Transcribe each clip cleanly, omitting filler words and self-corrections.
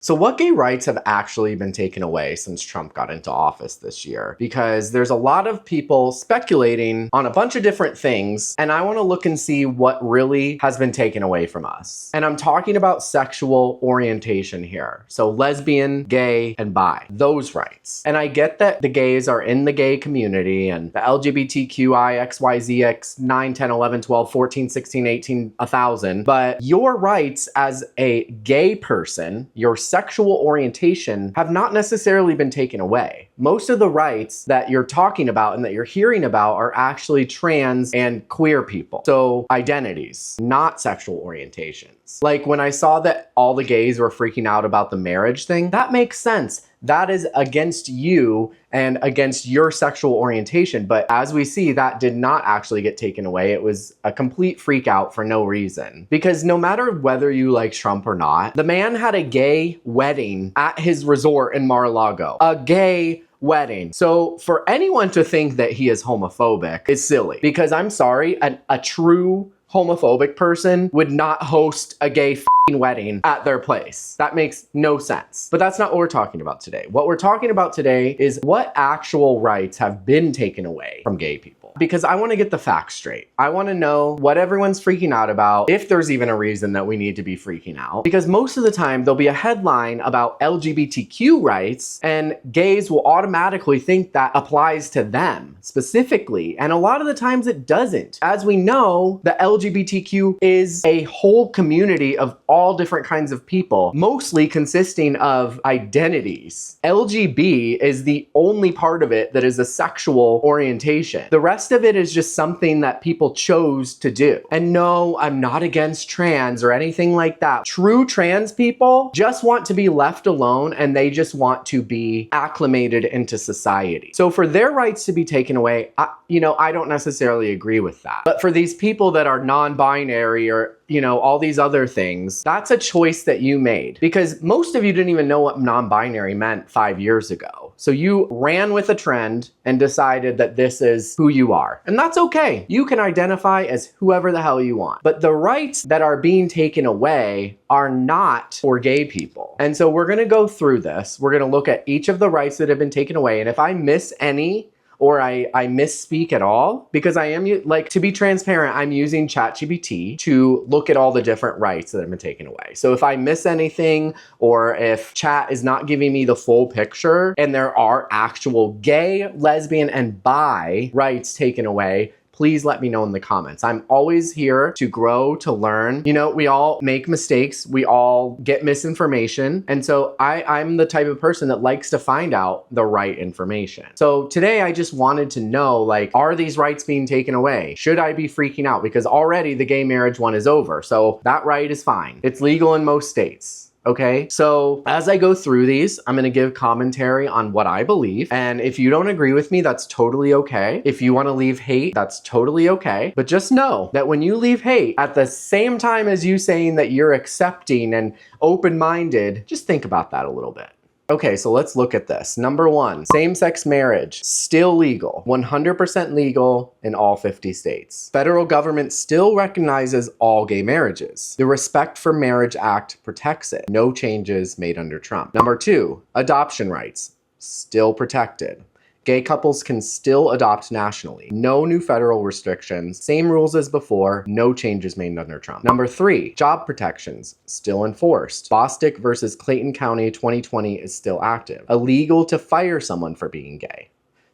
So what gay rights have actually been taken away since Trump got into office this year? Because there's a lot of people speculating on a bunch of different things, and I want to look and see what really has been taken away from us. And I'm talking about sexual orientation here. So lesbian, gay, and bi, those rights. And I get that the gays are in the gay community and the LGBTQI, XYZ, X, 9, 10, 11, 12, 14, 16, 18, 1,000, but your rights as a gay person, your sexual orientation have not necessarily been taken away. Most of the rights that you're talking about and that you're hearing about are actually trans and queer people. So identities, not sexual orientations. Like when I saw that all the gays were freaking out about the marriage thing, that makes sense. That is against you and against your sexual orientation. But as we see, that did not actually get taken away. It was a complete freak out for no reason. Because no matter whether you like Trump or not, the man had a gay wedding at his resort in Mar-a-Lago. A gay wedding. So for anyone to think that he is homophobic is silly. Because I'm sorry, a true homophobic person would not host a gay wedding at their place. That makes no sense. But that's not what we're talking about today. What we're talking about today is what actual rights have been taken away from gay people. Because I want to get the facts straight. I want to know what everyone's freaking out about, if there's even a reason that we need to be freaking out. Because most of the time there'll be a headline about LGBTQ rights and gays will automatically think that applies to them specifically. And a lot of the times it doesn't. As we know, the LGBTQ is a whole community of all different kinds of people, mostly consisting of identities. LGB is the only part of it that is a sexual orientation. The rest of it is just something that people chose to do. And no, I'm not against trans or anything like that. True trans people just want to be left alone and they just want to be acclimated into society. So for their rights to be taken away, I don't necessarily agree with that. But for these people that are non-binary or all these other things, that's a choice that you made. Because most of you didn't even know what non-binary meant 5 years ago. So you ran with a trend and decided that this is who you are. And that's okay. You can identify as whoever the hell you want. But the rights that are being taken away are not for gay people. And so we're gonna go through this. We're gonna look at each of the rights that have been taken away. And if I miss any, or I misspeak at all, because I am, to be transparent, I'm using ChatGPT to look at all the different rights that have been taken away. So if I miss anything, or if chat is not giving me the full picture, and there are actual gay, lesbian, and bi rights taken away, please let me know in the comments. I'm always here to grow, to learn. We all make mistakes. We all get misinformation. And so I'm the type of person that likes to find out the right information. So today I just wanted to know, are these rights being taken away? Should I be freaking out? Because already the gay marriage one is over. So that right is fine. It's legal in most states. Okay, so as I go through these, I'm going to give commentary on what I believe. And if you don't agree with me, that's totally okay. If you want to leave hate, that's totally okay. But just know that when you leave hate, at the same time as you saying that you're accepting and open-minded, just think about that a little bit. Okay, so let's look at this. Number 1, same-sex marriage, still legal, 100% legal in all 50 states. Federal government still recognizes all gay marriages. The Respect for Marriage Act protects it. No changes made under Trump. Number 2, adoption rights, still protected. Gay couples can still adopt nationally. No new federal restrictions. Same rules as before. No changes made under Trump. Number 3, job protections still enforced. Bostic versus Clayton County 2020 is still active. Illegal to fire someone for being gay.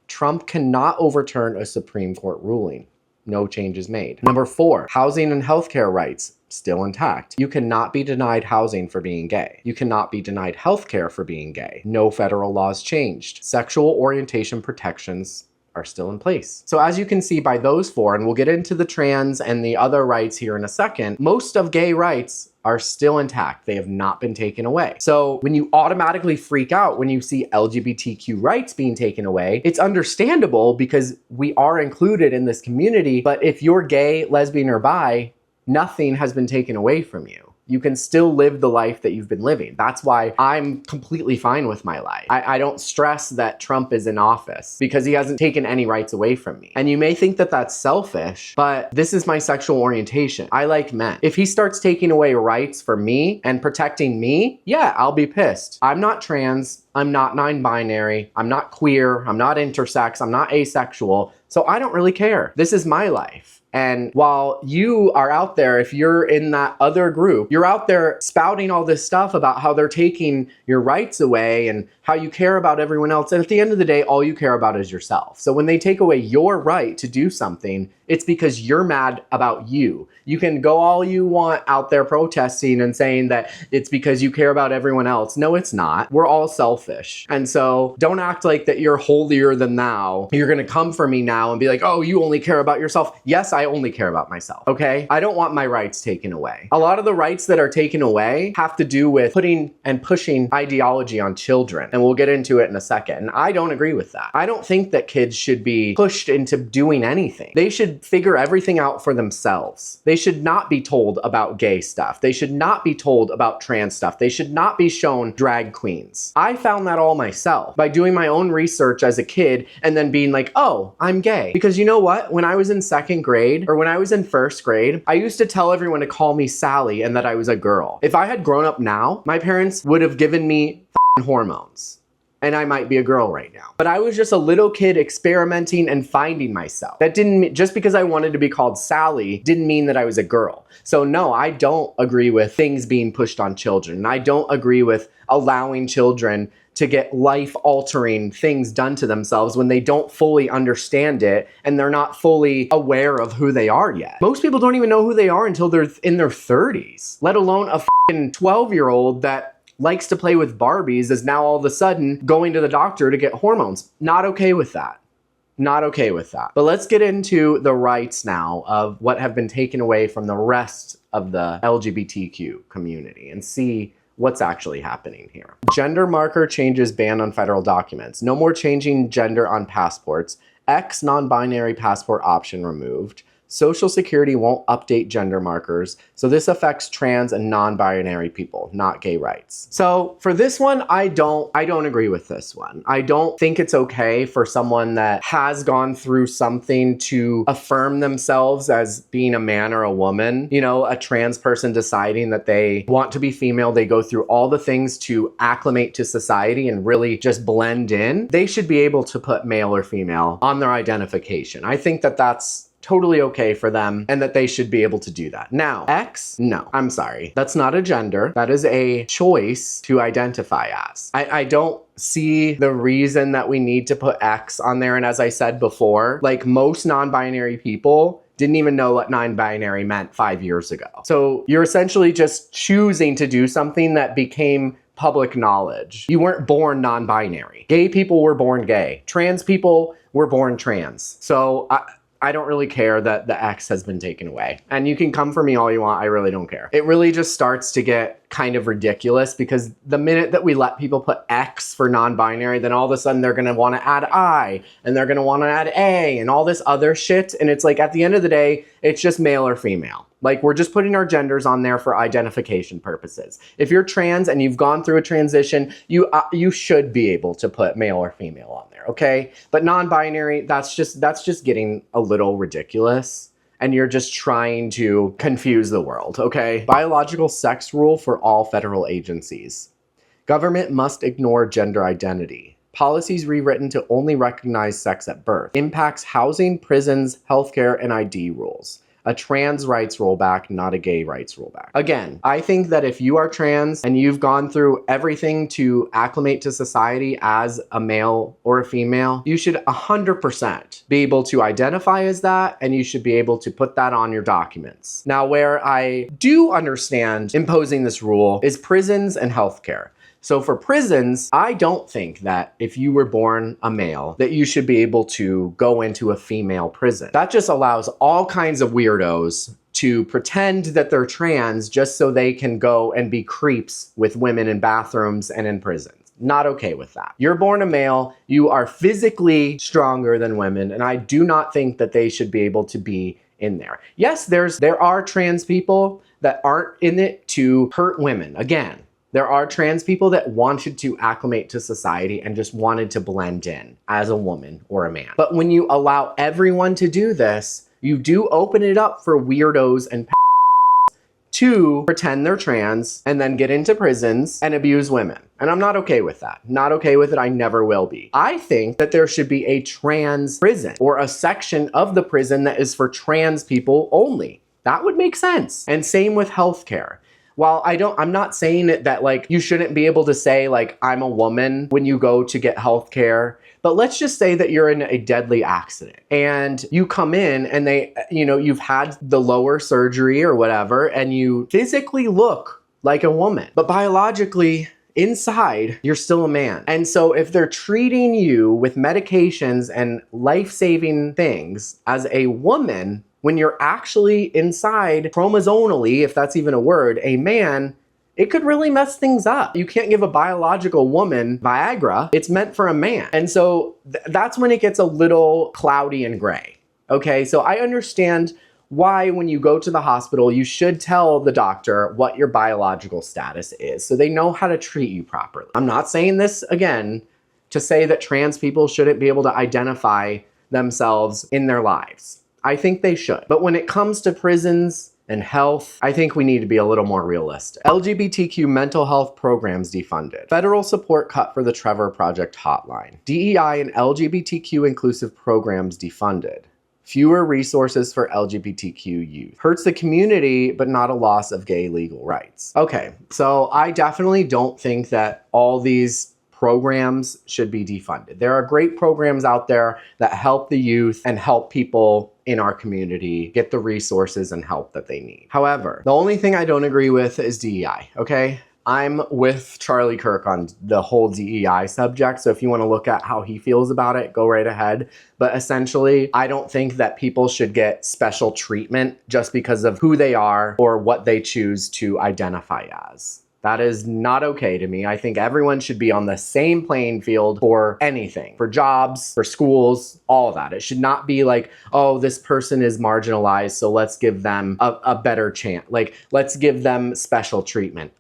Trump cannot overturn a Supreme Court ruling. No changes made. Number 4, housing and healthcare rights still intact. You cannot be denied housing for being gay. You cannot be denied healthcare for being gay. No federal laws changed. Sexual orientation protections are still in place. So as you can see by those 4, and we'll get into the trans and the other rights here in a second, most of gay rights are still intact. They have not been taken away. So when you automatically freak out when you see LGBTQ rights being taken away, it's understandable because we are included in this community. But if you're gay, lesbian, or bi, nothing has been taken away from you. You can still live the life that you've been living. That's why I'm completely fine with my life. I don't stress that Trump is in office because he hasn't taken any rights away from me. And you may think that that's selfish, but this is my sexual orientation. I like men. If he starts taking away rights for me and protecting me, yeah, I'll be pissed. I'm not trans. I'm not non-binary. I'm not queer. I'm not intersex. I'm not asexual. So I don't really care. This is my life. And while you are out there, if you're in that other group, you're out there spouting all this stuff about how they're taking your rights away and how you care about everyone else. And at the end of the day, all you care about is yourself. So when they take away your right to do something, it's because you're mad about you. You can go all you want out there protesting and saying that it's because you care about everyone else. No, it's not. We're all selfish. And so don't act like that you're holier than thou. You're gonna come for me now and be like, oh, you only care about yourself. Yes, I only care about myself, okay? I don't want my rights taken away. A lot of the rights that are taken away have to do with putting and pushing ideology on children. And we'll get into it in a second. And I don't agree with that. I don't think that kids should be pushed into doing anything. They should figure everything out for themselves. They should not be told about gay stuff. They should not be told about trans stuff. They should not be shown drag queens. I found that all myself by doing my own research as a kid and then being like, oh, I'm gay. Because you know what? When I was in second grade or when I was in first grade, I used to tell everyone to call me Sally and that I was a girl. If I had grown up now, my parents would have given me hormones. And I might be a girl right now. But I was just a little kid experimenting and finding myself. That didn't mean, just because I wanted to be called Sally didn't mean that I was a girl. So no, I don't agree with things being pushed on children. And I don't agree with allowing children to get life-altering things done to themselves when they don't fully understand it and they're not fully aware of who they are yet. Most people don't even know who they are until they're in their 30s, let alone a f***ing 12-year-old that likes to play with Barbies is now all of a sudden going to the doctor to get hormones. Not okay with that. Not okay with that. But let's get into the rights now of what have been taken away from the rest of the LGBTQ community and see what's actually happening here. Gender marker changes banned on federal documents. No more changing gender on passports. X non-binary passport option removed. Social Security won't update gender markers, so this affects trans and non-binary people, not gay rights. So for this one, I don't agree with this one. I don't think it's okay for someone that has gone through something to affirm themselves as being a man or a woman. You know, a trans person deciding that they want to be female, they go through all the things to acclimate to society and really just blend in. They should be able to put male or female on their identification. I think that that's totally okay for them and that they should be able to do that. Now, X, no, I'm sorry. That's not a gender. That is a choice to identify as. I don't see the reason that we need to put X on there. And as I said before, like most non-binary people didn't even know what non-binary meant 5 years ago. So you're essentially just choosing to do something that became public knowledge. You weren't born non-binary. Gay people were born gay. Trans people were born trans. So I don't really care that the X has been taken away. And you can come for me all you want, I really don't care. It really just starts to get kind of ridiculous because the minute that we let people put X for non-binary, then all of a sudden they're gonna wanna add I, and they're gonna wanna add A, and all this other shit. And it's like, at the end of the day, it's just male or female. Like, we're just putting our genders on there for identification purposes. If you're trans and you've gone through a transition, you should be able to put male or female on there, okay? But non-binary, that's just getting a little ridiculous. And you're just trying to confuse the world, okay? Biological sex rule for all federal agencies. Government must ignore gender identity. Policies rewritten to only recognize sex at birth. Impacts housing, prisons, healthcare, and ID rules. A trans rights rollback, not a gay rights rollback. Again, I think that if you are trans and you've gone through everything to acclimate to society as a male or a female, you should 100% be able to identify as that, and you should be able to put that on your documents. Now, where I do understand imposing this rule is prisons and healthcare. So for prisons, I don't think that if you were born a male, that you should be able to go into a female prison. That just allows all kinds of weirdos to pretend that they're trans just so they can go and be creeps with women in bathrooms and in prisons. Not okay with that. You're born a male, you are physically stronger than women, and I do not think that they should be able to be in there. Yes, there are trans people that aren't in it to hurt women. Again, there are trans people that wanted to acclimate to society and just wanted to blend in as a woman or a man. But when you allow everyone to do this, you do open it up for weirdos and to pretend they're trans and then get into prisons and abuse women. And I'm not okay with that. Not okay with it. I never will be. I think that there should be a trans prison or a section of the prison that is for trans people only. That would make sense. And same with healthcare. While I'm not saying that like you shouldn't be able to say like I'm a woman when you go to get healthcare. But let's just say that you're in a deadly accident and you come in and you've had the lower surgery or whatever, and you physically look like a woman, but biologically inside, you're still a man. And so if they're treating you with medications and life-saving things as a woman, when you're actually inside chromosomally, if that's even a word, a man, it could really mess things up. You can't give a biological woman Viagra. It's meant for a man. And so that's when it gets a little cloudy and gray. Okay, so I understand why when you go to the hospital, you should tell the doctor what your biological status is so they know how to treat you properly. I'm not saying this again to say that trans people shouldn't be able to identify themselves in their lives. I think they should. But when it comes to prisons and health, I think we need to be a little more realistic. LGBTQ mental health programs defunded. Federal support cut for the Trevor Project hotline. DEI and LGBTQ inclusive programs defunded. Fewer resources for LGBTQ youth. Hurts the community, but not a loss of gay legal rights. Okay, so I definitely don't think that all these programs should be defunded. There are great programs out there that help the youth and help people in our community get the resources and help that they need. However, the only thing I don't agree with is DEI, okay? I'm with Charlie Kirk on the whole DEI subject, so if you want to look at how he feels about it, go right ahead. But essentially, I don't think that people should get special treatment just because of who they are or what they choose to identify as. That is not okay to me. I think everyone should be on the same playing field for anything, for jobs, for schools, all of that. It should not be like, oh, this person is marginalized, so let's give them a better chance. Like, let's give them special treatment.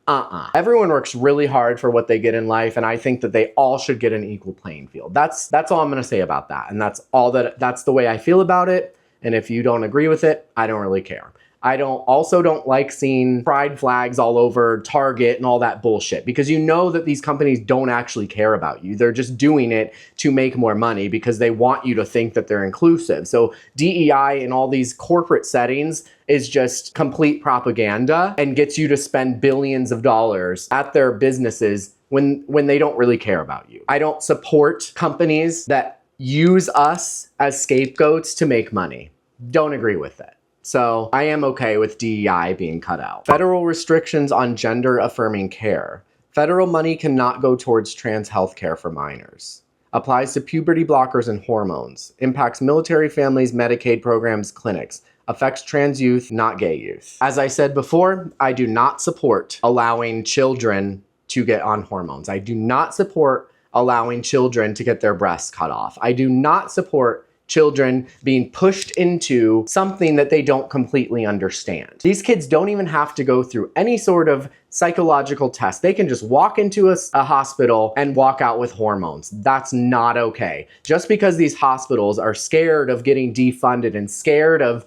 Everyone works really hard for what they get in life, and I think that they all should get an equal playing field. That's all I'm gonna say about that. And that's the way I feel about it. And if you don't agree with it, I don't really care. I also don't like seeing pride flags all over Target and all that bullshit, because you know that these companies don't actually care about you. They're just doing it to make more money because they want you to think that they're inclusive. So DEI in all these corporate settings is just complete propaganda and gets you to spend billions of dollars at their businesses when they don't really care about you. I don't support companies that use us as scapegoats to make money. Don't agree with it. So I am okay with DEI being cut out. Federal restrictions on gender-affirming care. Federal money cannot go towards trans health care for minors. Applies to puberty blockers and hormones. Impacts military families, Medicaid programs, clinics. Affects trans youth, not gay youth. As I said before, I do not support allowing children to get on hormones. I do not support allowing children to get their breasts cut off. I do not support children being pushed into something that they don't completely understand. These kids don't even have to go through any sort of psychological test. They can just walk into a hospital and walk out with hormones. That's not okay. Just because these hospitals are scared of getting defunded and scared of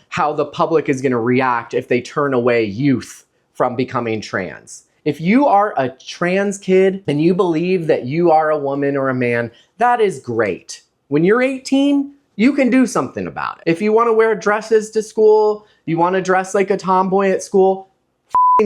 how the public is going to react if they turn away youth from becoming trans. If you are a trans kid and you believe that you are a woman or a man, that is great. When you're 18, you can do something about it. If you want to wear dresses to school, you want to dress like a tomboy at school,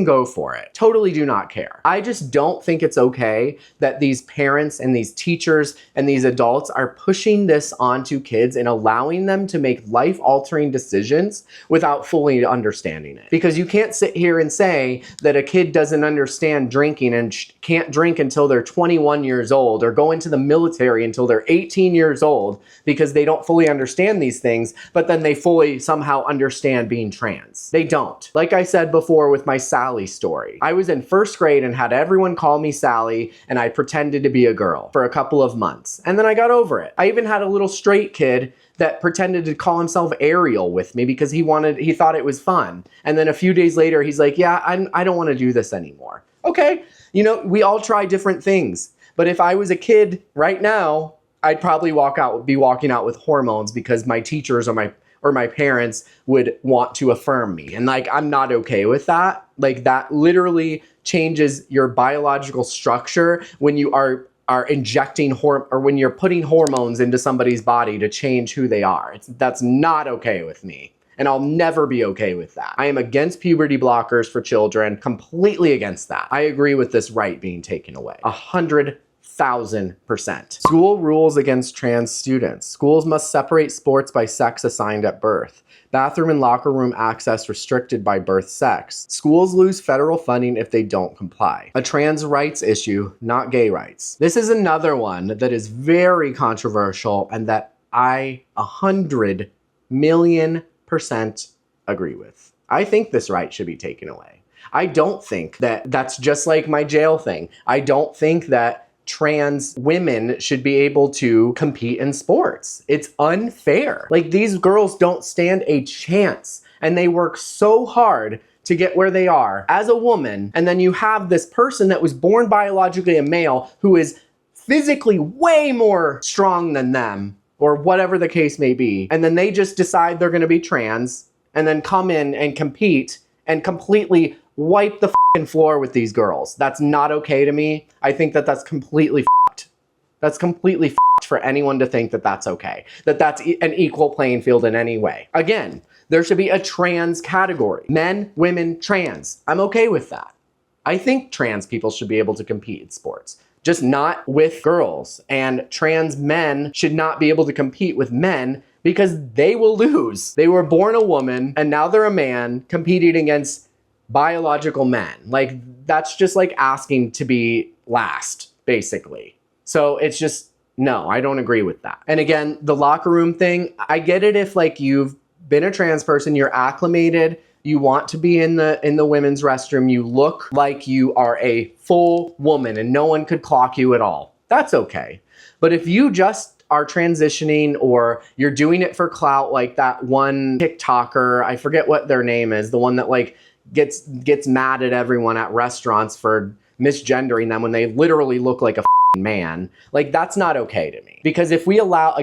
go for it. Totally do not care. I just don't think it's okay that these parents and these teachers and these adults are pushing this onto kids and allowing them to make life-altering decisions without fully understanding it. Because you can't sit here and say that a kid doesn't understand drinking and can't drink until they're 21 years old or go into the military until they're 18 years old because they don't fully understand these things, but then they fully somehow understand being trans. They don't. Like I said before with my Sally story. I was in first grade and had everyone call me Sally, and I pretended to be a girl for a couple of months. And then I got over it. I even had a little straight kid that pretended to call himself Ariel with me because he thought it was fun. And then a few days later, he's like, yeah, I don't want to do this anymore. Okay, you know, we all try different things. But if I was a kid right now, I'd probably be walking out with hormones because my teachers or my parents would want to affirm me. And like, I'm not okay with that. Like, that literally changes your biological structure when you are injecting or when you're putting hormones into somebody's body to change who they are. That's not okay with me. And I'll never be okay with that. I am against puberty blockers for children, completely against that. I agree with this right being taken away. 100,000%. School rules against trans students. Schools must separate sports by sex assigned at birth. Bathroom and locker room access restricted by birth sex. Schools lose federal funding if they don't comply. A trans rights issue, not gay rights. This is another one that is very controversial and that I 100,000,000% agree with. I think this right should be taken away. I don't think that that's just like my jail thing. I don't think that trans women should be able to compete in sports. It's unfair. Like, these girls don't stand a chance, and they work so hard to get where they are as a woman. And then you have this person that was born biologically a male who is physically way more strong than them, or whatever the case may be. And then they just decide they're going to be trans and then come in and compete and completely wipe the floor with these girls. That's not okay to me. I think that that's completely fucked. That's completely fucked for anyone to think that that's okay. That that's an equal playing field in any way. Again, there should be a trans category. Men, women, trans. I'm okay with that. I think trans people should be able to compete in sports, just not with girls. And trans men should not be able to compete with men because they will lose. They were born a woman and now they're a man competing against biological men. Like, that's just like asking to be last, basically. So it's just, no, I don't agree with that. And again, the locker room thing, I get it if like you've been a trans person, you're acclimated, you want to be in the women's restroom, you look like you are a full woman and no one could clock you at all. That's okay. But if you just are transitioning or you're doing it for clout, like that one TikToker, I forget what their name is, the one that like gets mad at everyone at restaurants for misgendering them when they literally look like a man. Like, that's not okay to me. Because if we allow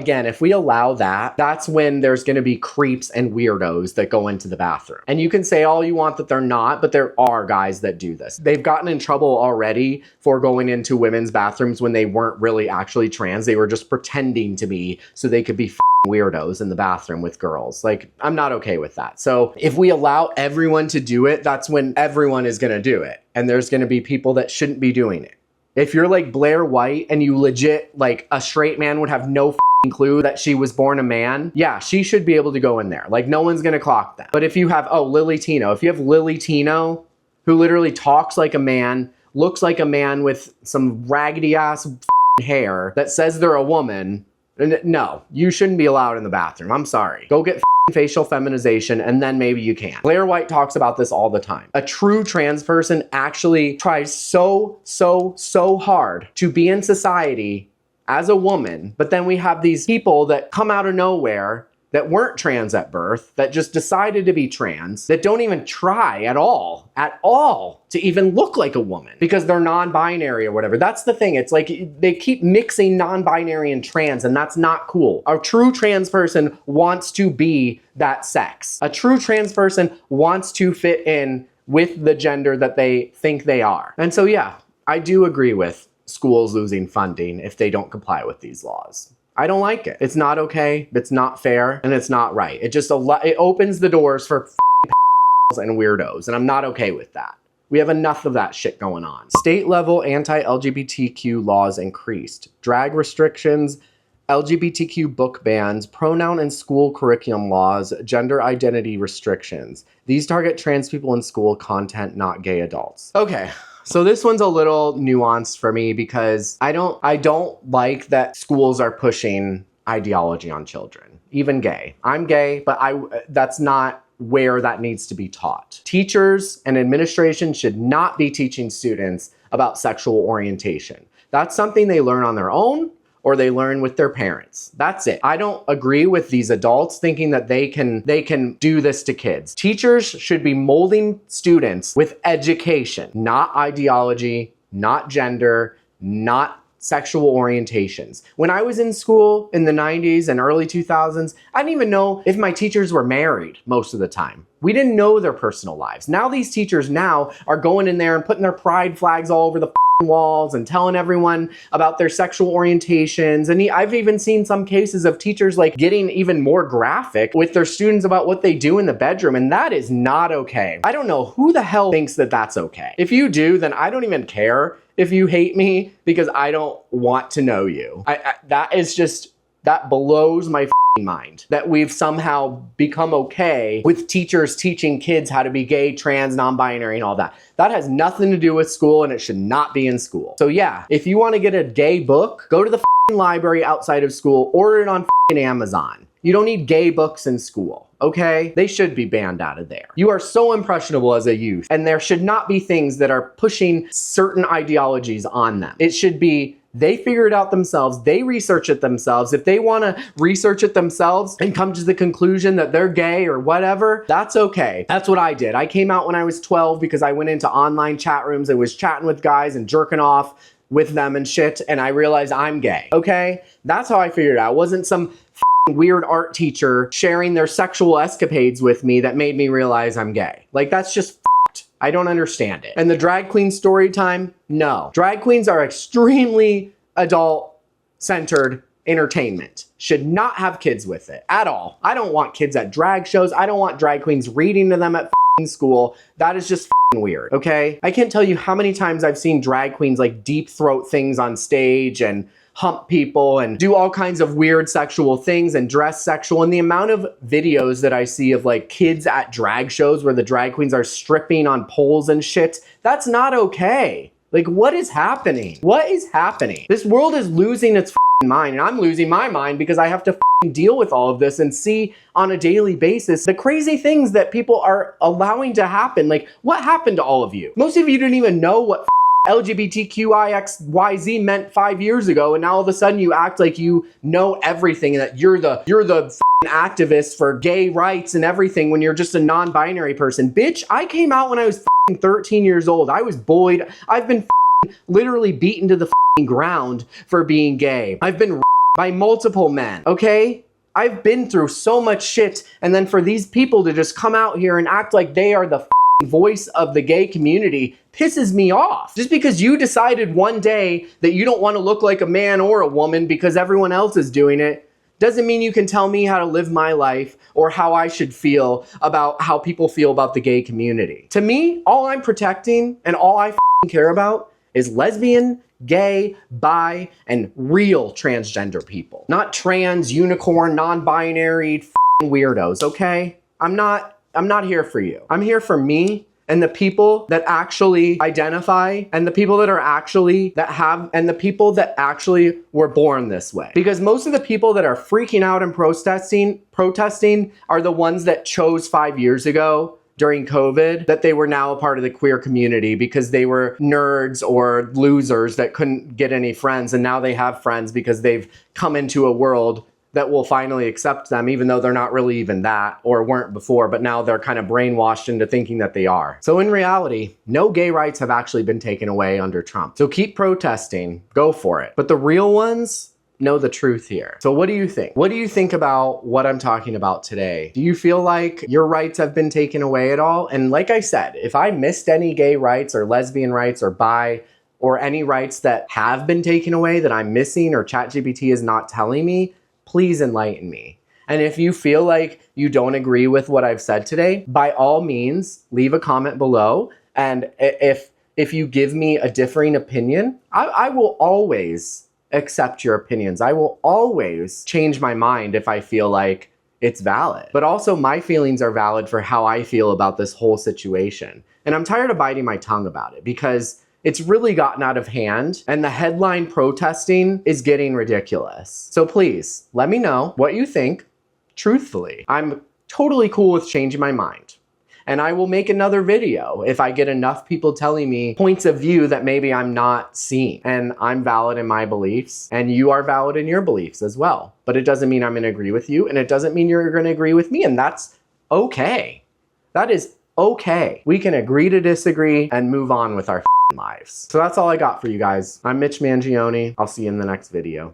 that, that's when there's going to be creeps and weirdos that go into the bathroom. And you can say all you want that they're not, but there are guys that do this. They've gotten in trouble already for going into women's bathrooms when they weren't really actually trans. They were just pretending to be so they could be weirdos in the bathroom with girls. Like, I'm not okay with that. So if we allow everyone to do it, that's when everyone is going to do it. And there's going to be people that shouldn't be doing it. If you're like Blair White and you legit, like, a straight man would have no clue that she was born a man, yeah, she should be able to go in there. Like, no one's going to clock them. But if you have, Lily Tino, if you have Lily Tino, who literally talks like a man, looks like a man with some raggedy ass hair that says they're a woman, no, you shouldn't be allowed in the bathroom. I'm sorry. Go get facial feminization and then maybe you can. Blair White talks about this all the time. A true trans person actually tries so hard to be in society as a woman, but then we have these people that come out of nowhere that weren't trans at birth, that just decided to be trans, that don't even try at all to even look like a woman because they're non-binary or whatever. That's the thing. It's like they keep mixing non-binary and trans, and that's not cool. A true trans person wants to be that sex. A true trans person wants to fit in with the gender that they think they are. And so, yeah, I do agree with schools losing funding if they don't comply with these laws. I don't like it. It's not okay, it's not fair, and it's not right. It just it opens the doors for and weirdos, and I'm not okay with that. We have enough of that shit going on. State level anti-LGBTQ laws increased. Drag restrictions, LGBTQ book bans, pronoun and school curriculum laws, gender identity restrictions. These target trans people in school content, not gay adults. Okay. So this one's a little nuanced for me because I don't like that schools are pushing ideology on children, even gay. I'm gay, but that's not where that needs to be taught. Teachers and administration should not be teaching students about sexual orientation. That's something they learn on their own or they learn with their parents. That's it. I don't agree with these adults thinking that they can do this to kids. Teachers should be molding students with education, not ideology, not gender, not sexual orientations. When I was in school in the 90s and early 2000s, I didn't even know if my teachers were married most of the time. We didn't know their personal lives. Now these teachers now are going in there and putting their pride flags all over the walls and telling everyone about their sexual orientations. And I've even seen some cases of teachers like getting even more graphic with their students about what they do in the bedroom. And that is not okay. I don't know who the hell thinks that that's okay. If you do, then I don't even care if you hate me because I don't want to know you. That blows my mind that we've somehow become okay with teachers teaching kids how to be gay, trans, non-binary, and all that. That has nothing to do with school and it should not be in school. So yeah, if you want to get a gay book, go to the library outside of school, order it on Amazon. You don't need gay books in school, okay? They should be banned out of there. You are so impressionable as a youth, and there should not be things that are pushing certain ideologies on them. It should be they figure it out themselves. They research it themselves. If they want to research it themselves and come to the conclusion that they're gay or whatever, that's okay. That's what I did. I came out when I was 12 because I went into online chat rooms and was chatting with guys and jerking off with them and shit, and I realized I'm gay, okay? That's how I figured it out. It wasn't some weird art teacher sharing their sexual escapades with me that made me realize I'm gay. Like, that's just I don't understand it. And the drag queen story time? No. Drag queens are extremely adult-centered entertainment. Should not have kids with it at all. I don't want kids at drag shows. I don't want drag queens reading to them at school. That is just weird, okay? I can't tell you how many times I've seen drag queens like deep throat things on stage and hump people and do all kinds of weird sexual things and dress sexual. And the amount of videos that I see of like kids at drag shows where the drag queens are stripping on poles and shit, that's not okay. Like, what is happening? What is happening? This world is losing its mind, and I'm losing my mind because I have to deal with all of this and see on a daily basis the crazy things that people are allowing to happen. Like, what happened to all of you? Most of you didn't even know what LGBTQIXYZ meant 5 years ago, and now all of a sudden you act like you know everything and that you're the activist for gay rights and everything when you're just a non-binary person. Bitch, I came out when I was 13 years old. I was bullied. I've been literally beaten to the ground for being gay. I've been by multiple men, okay? I've been through so much shit, and then for these people to just come out here and act like they are the voice of the gay community pisses me off. Just because you decided one day that you don't want to look like a man or a woman because everyone else is doing it, doesn't mean you can tell me how to live my life or how I should feel about how people feel about the gay community. To me, all I'm protecting and all I care about is lesbian, gay, bi, and real transgender people. Not trans, unicorn, non-binary weirdos, okay? I'm not here for you. I'm here for me and the people that actually identify and the people that are actually, that have, and the people that actually were born this way. Because most of the people that are freaking out and protesting are the ones that chose 5 years ago during COVID that they were now a part of the queer community because they were nerds or losers that couldn't get any friends, and now they have friends because they've come into a world that will finally accept them, even though they're not really even that or weren't before, but now they're kind of brainwashed into thinking that they are. So in reality, no gay rights have actually been taken away under Trump. So keep protesting, go for it. But the real ones know the truth here. So what do you think? What do you think about what I'm talking about today? Do you feel like your rights have been taken away at all? And like I said, if I missed any gay rights or lesbian rights or bi or any rights that have been taken away that I'm missing or ChatGPT is not telling me, please enlighten me. And if you feel like you don't agree with what I've said today, by all means, leave a comment below. And if you give me a differing opinion, I will always accept your opinions. I will always change my mind if I feel like it's valid. But also my feelings are valid for how I feel about this whole situation. And I'm tired of biting my tongue about it because it's really gotten out of hand and the headline protesting is getting ridiculous. So please let me know what you think truthfully. I'm totally cool with changing my mind. And I will make another video if I get enough people telling me points of view that maybe I'm not seeing. And I'm valid in my beliefs, and you are valid in your beliefs as well. But it doesn't mean I'm gonna agree with you, and it doesn't mean you're gonna agree with me, and that's okay. That is okay. We can agree to disagree and move on with our lives. So that's all I got for you guys. I'm Mitch Mangione. I'll see you in the next video.